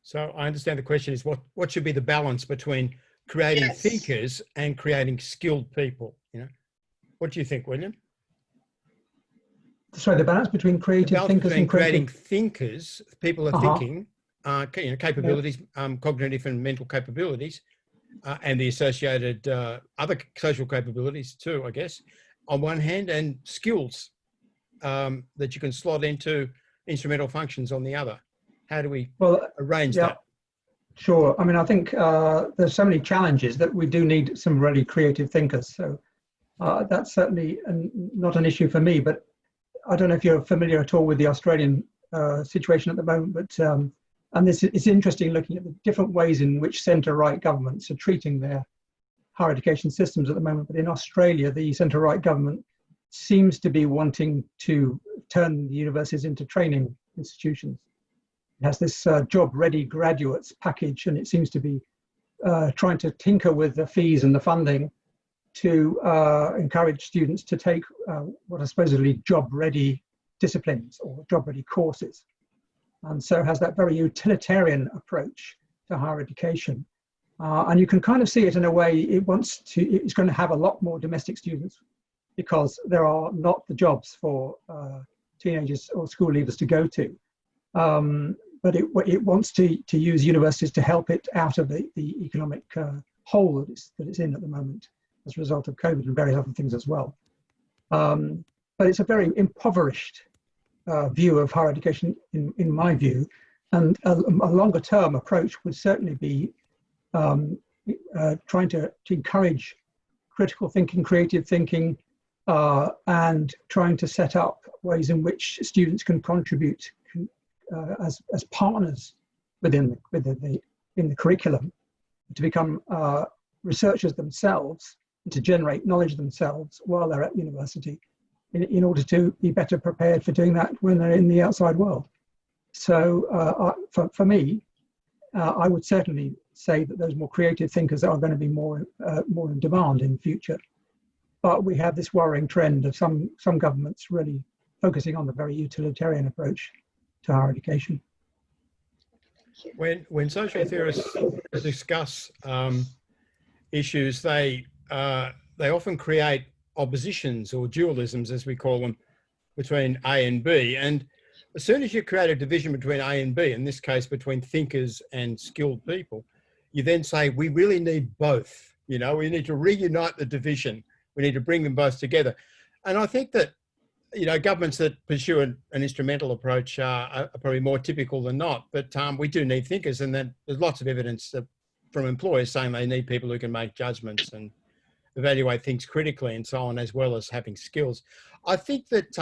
So I understand the question is what should be the balance between creating Yes. thinkers and creating skilled people? You know, what do you think, William? Sorry, the balance between The creative balance thinkers between and creative. creating thinkers, people are thinking, capabilities, cognitive and mental capabilities, and the associated other social capabilities too, I guess, on one hand, and skills that you can slot into instrumental functions on the other. How do we arrange that? Sure. I mean, I think there's so many challenges that we do need some really creative thinkers. So that's certainly not an issue for me, but I don't know if you're familiar at all with the Australian situation at the moment, but and it's interesting looking at the different ways in which centre-right governments are treating their higher education systems at the moment. But in Australia, the centre-right government seems to be wanting to turn the universities into training institutions. It has this job-ready graduates package, and it seems to be trying to tinker with the fees and the funding to encourage students to take what are supposedly job-ready disciplines or job-ready courses. And so has that very utilitarian approach to higher education. And you can kind of see it in a way it's going to have a lot more domestic students because there are not the jobs for teenagers or school leavers to go to. But it wants to use universities to help it out of the economic hole that it's in at the moment as a result of COVID and various other things as well. But it's a very impoverished view of higher education, in my view, and a longer term approach would certainly be trying to encourage critical thinking, creative thinking, and trying to set up ways in which students can contribute as partners within the curriculum to become researchers themselves, to generate knowledge themselves while they're at university, in order to be better prepared for doing that when they're in the outside world. So for me, I would certainly say that those more creative thinkers are going to be more in demand in future. But we have this worrying trend of some governments really focusing on the very utilitarian approach to higher education. When social theorists discuss issues, they often create oppositions or dualisms, as we call them, between A and B. And as soon as you create a division between A and B, in this case between thinkers and skilled people, you then say we really need both. You know, we need to reunite the division. We need to bring them both together. And I think that, you know, governments that pursue an instrumental approach are probably more typical than not. But we do need thinkers, and then there's lots of evidence from employers saying they need people who can make judgments and evaluate things critically and so on, as well as having skills. I think that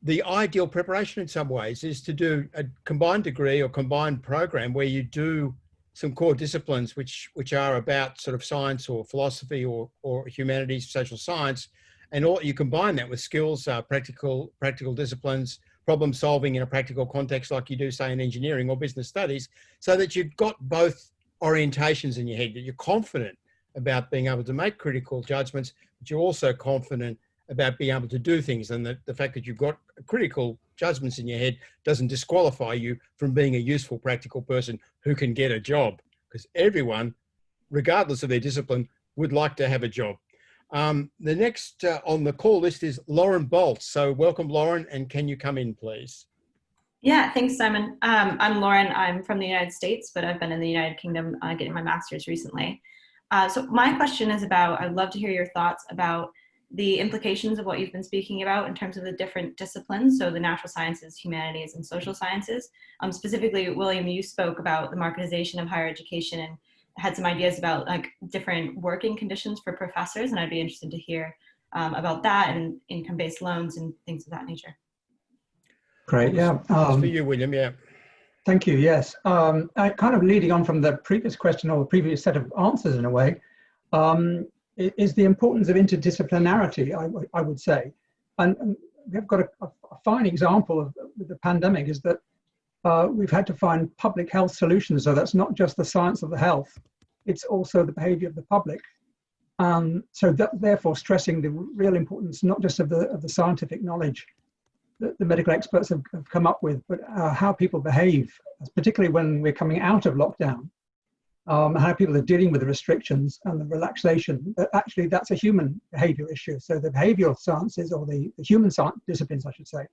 the ideal preparation in some ways is to do a combined degree or combined program where you do some core disciplines which are about sort of science or philosophy or humanities, social science, and you combine that with skills, practical disciplines, problem solving in a practical context like you do, say, in engineering or business studies, so that you've got both orientations in your head, that you're confident about being able to make critical judgments, but you're also confident about being able to do things, and that the fact that you've got critical judgments in your head doesn't disqualify you from being a useful practical person who can get a job, because everyone, regardless of their discipline, would like to have a job. The next on the call list is Lauren Bolts. So welcome, Lauren, and can you come in, please? Yeah, thanks, Simon. I'm Lauren. I'm from the United States, but I've been in the United Kingdom getting my master's recently. So my question is about, I'd love to hear your thoughts about the implications of what you've been speaking about in terms of the different disciplines, so the natural sciences, humanities, and social sciences. Specifically, William, you spoke about the marketization of higher education and had some ideas about like different working conditions for professors, and I'd be interested to hear about that and income-based loans and things of that nature. Great, yeah. It's for you, William, yeah. Thank you, yes. Kind of leading on from the previous question or the previous set of answers in a way, is the importance of interdisciplinarity, I would say. And we've got a fine example of the pandemic is that we've had to find public health solutions. So that's not just the science of the health, it's also the behavior of the public. So that, therefore stressing the real importance, not just of the scientific knowledge that the medical experts have come up with, but how people behave, particularly when we're coming out of lockdown, how people are dealing with the restrictions and the relaxation. Actually, that's a human behavior issue. So the behavioral sciences, or the human science disciplines, I should say,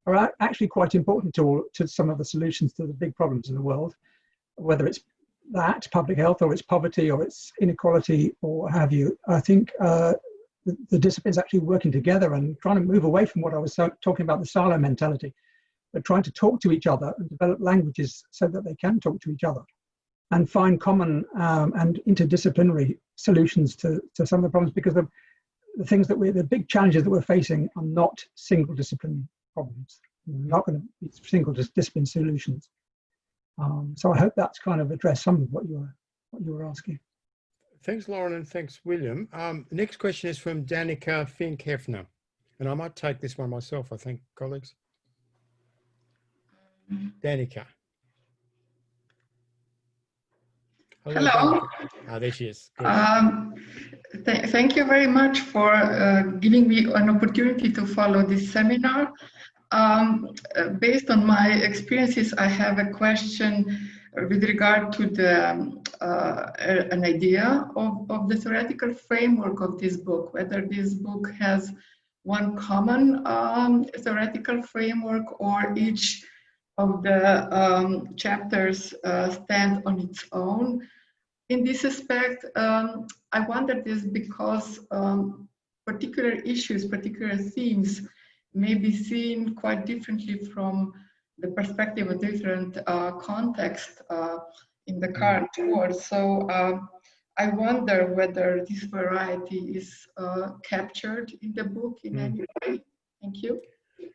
are actually quite important to some of the solutions to the big problems in the world, whether it's that, public health, or it's poverty, or it's inequality, or what have you. I think the disciplines actually working together and trying to move away from what I was talking about, the silo mentality, but trying to talk to each other and develop languages so that they can talk to each other and find common and interdisciplinary solutions to some of the problems, because the things that the big challenges that we're facing are not single discipline problems. They're not going to be single discipline solutions. So I hope that's kind of addressed some of what you were asking. Thanks, Lauren, and thanks, William. The next question is from Danica Fink-Hefner, and I might take this one myself, I think, colleagues. Danica. Hello. Danica. There she is. Thank you very much for giving me an opportunity to follow this seminar. Based on my experiences, I have a question with regard to an idea of the theoretical framework of this book, whether this book has one common theoretical framework, or each of the chapters stand on its own. In this aspect, I wonder this because particular issues, particular themes may be seen quite differently from the perspective of different context in the current world. So I wonder whether this variety is captured in the book in any way. Thank you.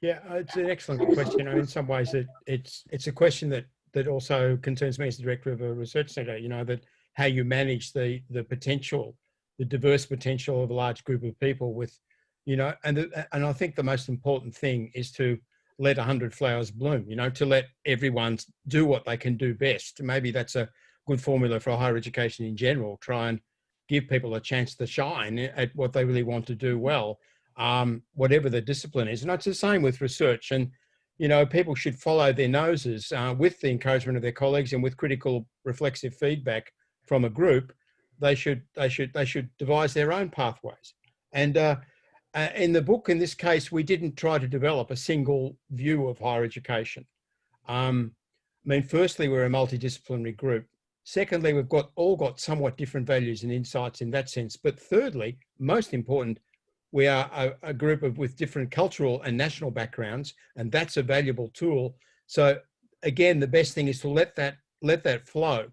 Yeah, it's an excellent question. In some ways, it's a question that also concerns me as the director of a research centre. You know, that how you manage the potential, the diverse potential of a large group of people with, you know, and I think the most important thing is to let 100 flowers bloom, you know, to let everyone do what they can do best. Maybe that's a good formula for higher education in general. Try and give people a chance to shine at what they really want to do well, whatever the discipline is. And it's the same with research. And, you know, people should follow their noses with the encouragement of their colleagues and with critical reflexive feedback from a group. They should devise their own pathways. And in the book, in this case, we didn't try to develop a single view of higher education. I mean, firstly, we're a multidisciplinary group. Secondly, we've all got somewhat different values and insights in that sense. But thirdly, most important, we are a group with different cultural and national backgrounds, and that's a valuable tool. So again, the best thing is to let that flow.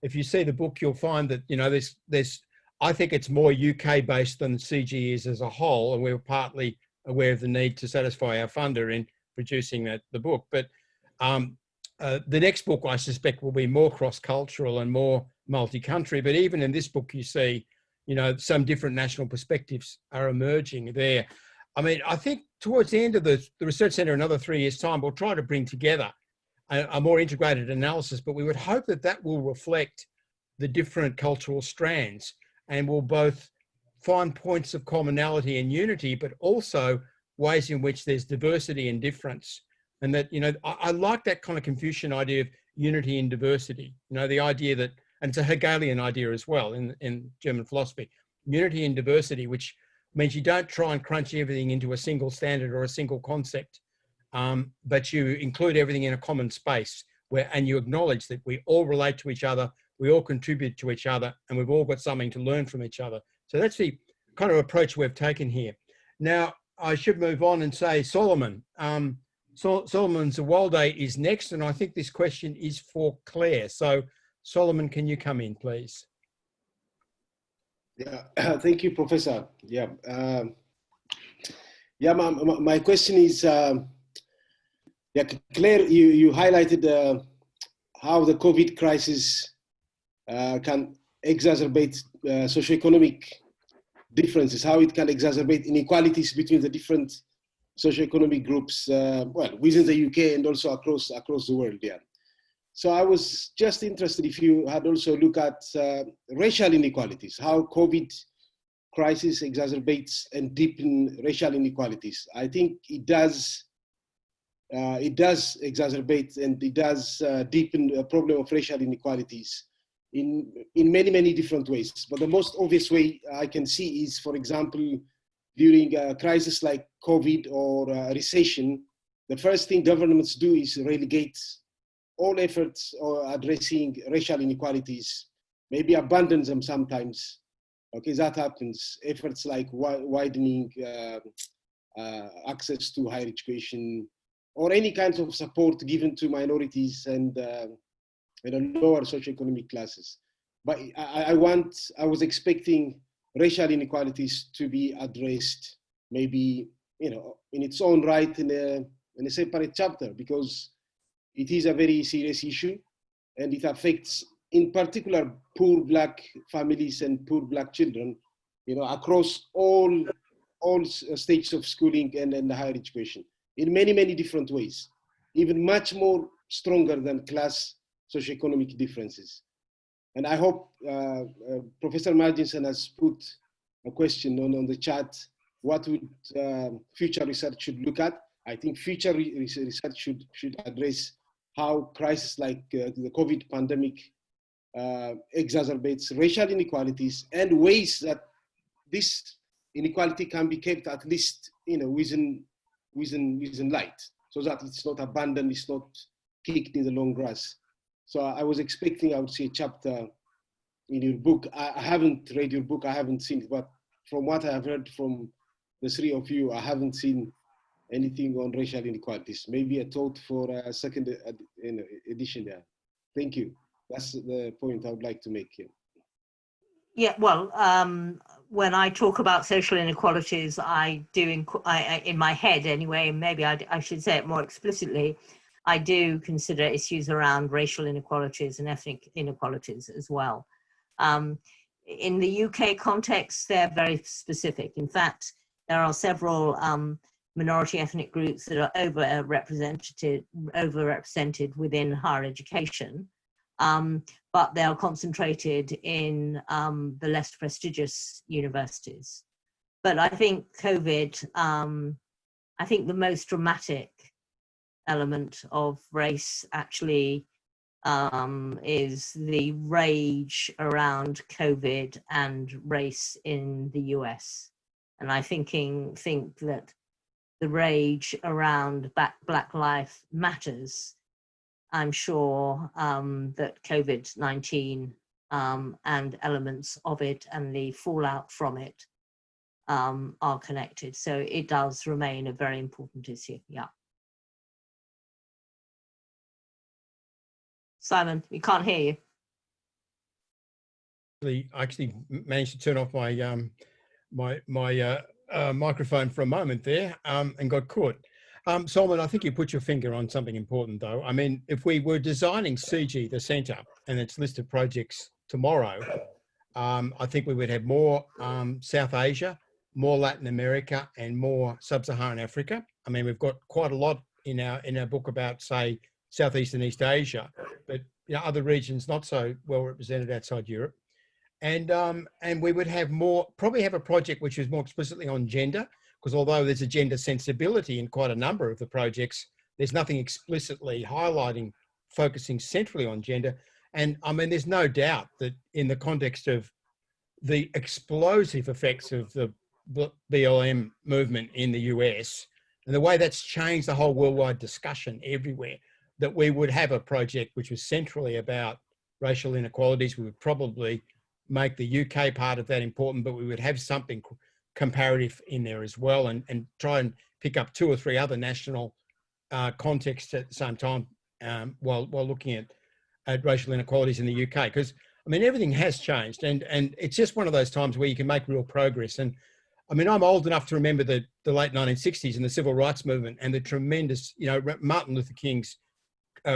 If you see the book, you'll find that, you know, there's I think it's more UK based than CGHE is as a whole, and we were partly aware of the need to satisfy our funder in producing the book. But the next book, I suspect, will be more cross-cultural and more multi-country. But even in this book, you see, you know, some different national perspectives are emerging there. I mean, I think towards the end of the Research Centre, another 3 years' time, we'll try to bring together a more integrated analysis, but we would hope that will reflect the different cultural strands and will both find points of commonality and unity, but also ways in which there's diversity and difference. And that, you know, I like that kind of Confucian idea of unity and diversity, you know, the idea that, and it's a Hegelian idea as well in German philosophy, unity and diversity, which means you don't try and crunch everything into a single standard or a single concept. but you include everything in a common space and you acknowledge that we all relate to each other, we all contribute to each other, and we've all got something to learn from each other. So that's the kind of approach we've taken here. Now, I should move on and say Solomon. Solomon Zawalde is next, and I think this question is for Claire. So Solomon, can you come in, please? Yeah, thank you, Professor. Yeah, my question is, Claire, you highlighted how the COVID crisis can exacerbate socioeconomic differences, how it can exacerbate inequalities between the different socioeconomic groups, well, within the UK and also across the world. Yeah. So I was just interested if you had also looked at racial inequalities, how COVID crisis exacerbates and deepens racial inequalities. I think it does exacerbate and it does deepen the problem of racial inequalities in many different ways. But the most obvious way I can see is, for example, during a crisis like COVID or a recession, the first thing governments do is relegate all efforts or addressing racial inequalities, maybe abandon them sometimes. Okay, that happens. Efforts like widening access to higher education or any kinds of support given to minorities and lower socioeconomic classes. But I was expecting racial inequalities to be addressed maybe, in its own right in a separate chapter, because it is a very serious issue and it affects in particular poor Black families and poor Black children, across all stages of schooling and higher education in many different ways, even much more stronger than class socioeconomic differences. And I hope Professor Marginson has put a question on the chat, what would future research should look at. I think future research should address how crises like the COVID pandemic exacerbates racial inequalities and ways that this inequality can be kept at least within light, so that it's not abandoned, it's not kicked in the long grass. So I was expecting, I would say, a chapter in your book. I haven't read your book, I haven't seen it, but from what I have heard from the three of you, I haven't seen anything on racial inequalities. Maybe a thought for a second edition there. Thank you. That's the point I would like to make here. Yeah, well, when I talk about social inequalities, I do, in my head anyway, maybe I should say it more explicitly, I do consider issues around racial inequalities and ethnic inequalities as well. In the UK context, they're very specific. In fact, there are several minority ethnic groups that are overrepresented within higher education, but they are concentrated in the less prestigious universities. But I think COVID, I think the most dramatic element of race actually is the rage around COVID and race in the US. And I think that the rage around Black Lives Matters, I'm sure that COVID-19 and elements of it and the fallout from it are connected. So it does remain a very important issue, yeah. Simon, we can't hear you. I actually managed to turn off my microphone for a moment there and got caught. Solomon, I think you put your finger on something important though. I mean, if we were designing CGHE, the centre, and its list of projects tomorrow, I think we would have more South Asia, more Latin America, and more Sub-Saharan Africa. I mean, we've got quite a lot in our book about, say, Southeast and East Asia, but other regions not so well represented outside Europe. And we would have probably have a project which is more explicitly on gender, because although there's a gender sensibility in quite a number of the projects, there's nothing explicitly focusing centrally on gender. And I mean, there's no doubt that in the context of the explosive effects of the BLM movement in the US, And the way that's changed the whole worldwide discussion everywhere, that we would have a project which was centrally about racial inequalities. We would probably make the UK part of that important, but we would have something comparative in there as well, and try and pick up 2 or 3 other national contexts at the same time while looking at racial inequalities in the UK. Because, I mean, everything has changed, and it's just one of those times where you can make real progress. And I mean, I'm old enough to remember the late 1960s and the civil rights movement and the tremendous, you know, Martin Luther King's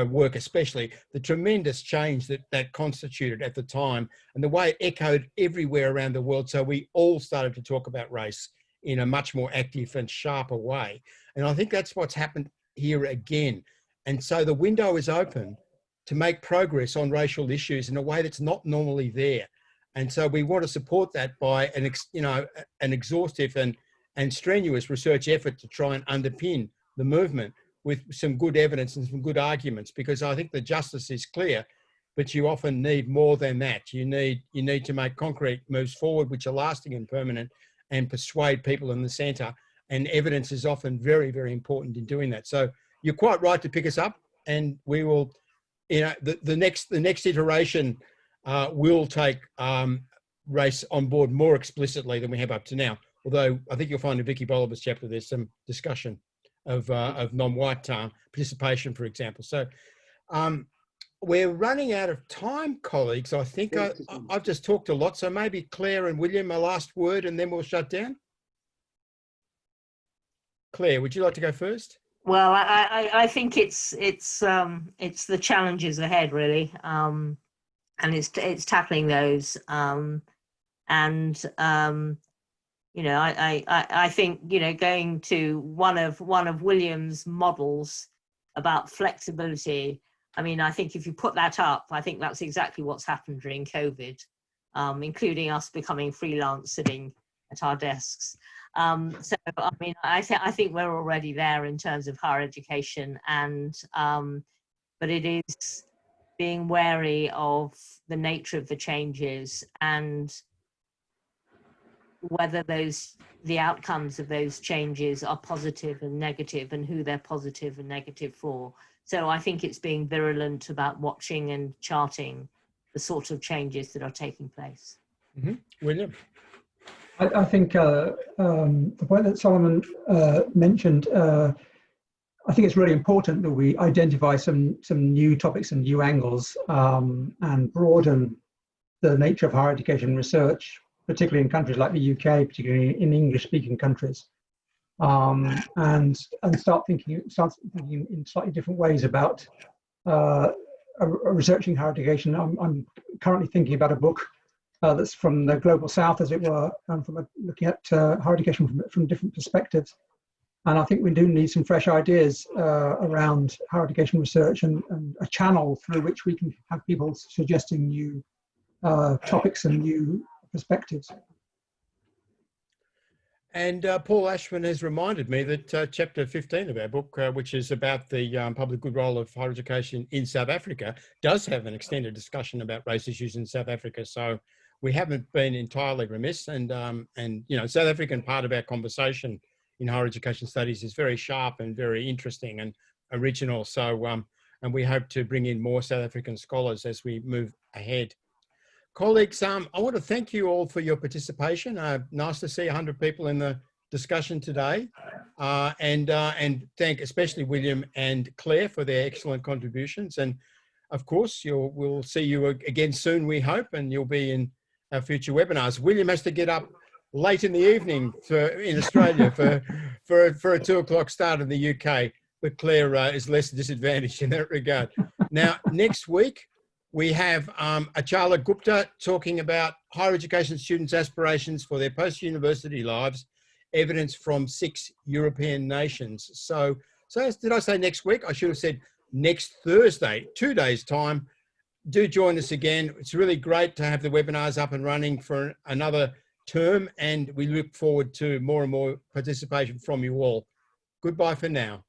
work, especially the tremendous change that constituted at the time, and the way it echoed everywhere around the world. So we all started to talk about race in a much more active and sharper way. And I think that's what's happened here again. And so the window is open to make progress on racial issues in a way that's not normally there. And so we want to support that by an exhaustive and strenuous research effort to try and underpin the movement with some good evidence and some good arguments, because I think the justice is clear, but you often need more than that. You need to make concrete moves forward, which are lasting and permanent, and persuade people in the centre. And evidence is often very, very important in doing that. So you're quite right to pick us up, and we will, you know, the next iteration will take race on board more explicitly than we have up to now. Although I think you'll find in Vicky Bolivar's chapter there's some discussion of non-white participation, for example. So we're running out of time, colleagues. I think I've just talked a lot. So maybe Claire and William, a last word, and then we'll shut down. Claire, would you like to go first? Well, I think it's the challenges ahead, really, and it's tackling those, you know, I think, you know, going to one of William's models about flexibility. I mean, I think if you put that up, I think that's exactly what's happened during COVID, including us becoming freelance, sitting at our desks. So, I mean, I think we're already there in terms of higher education, and but it is being wary of the nature of the changes and whether the outcomes of those changes are positive and negative, and who they're positive and negative for. So I think it's being virulent about watching and charting the sort of changes that are taking place. Mm-hmm. William? I think the point that Solomon mentioned, I think it's really important that we identify some new topics and new angles, and broaden the nature of higher education research, particularly in countries like the UK, particularly in English-speaking countries, and start thinking in slightly different ways about researching higher education. I'm currently thinking about a book that's from the global south, as it were, and looking at higher education from different perspectives. And I think we do need some fresh ideas around higher education research, and a channel through which we can have people suggesting new topics and new perspectives. And Paul Ashman has reminded me that chapter 15 of our book, which is about the public good role of higher education in South Africa, does have an extended discussion about race issues in South Africa. So we haven't been entirely remiss, and you know, South African part of our conversation in higher education studies is very sharp and very interesting and original. So and we hope to bring in more South African scholars as we move ahead. Colleagues, I want to thank you all for your participation. Nice to see 100 people in the discussion today, and thank especially William and Claire for their excellent contributions. And of course, we'll see you again soon, we hope, and you'll be in our future webinars. William has to get up late in the evening in Australia for a 2 o'clock start in the UK, but Claire is less disadvantaged in that regard. Now, next week, we have Achala Gupta talking about higher education students' aspirations for their post-university lives, evidence from 6 European nations. So did I say next week? I should have said next Thursday, 2 days' time. Do join us again. It's really great to have the webinars up and running for another term, and we look forward to more and more participation from you all. Goodbye for now.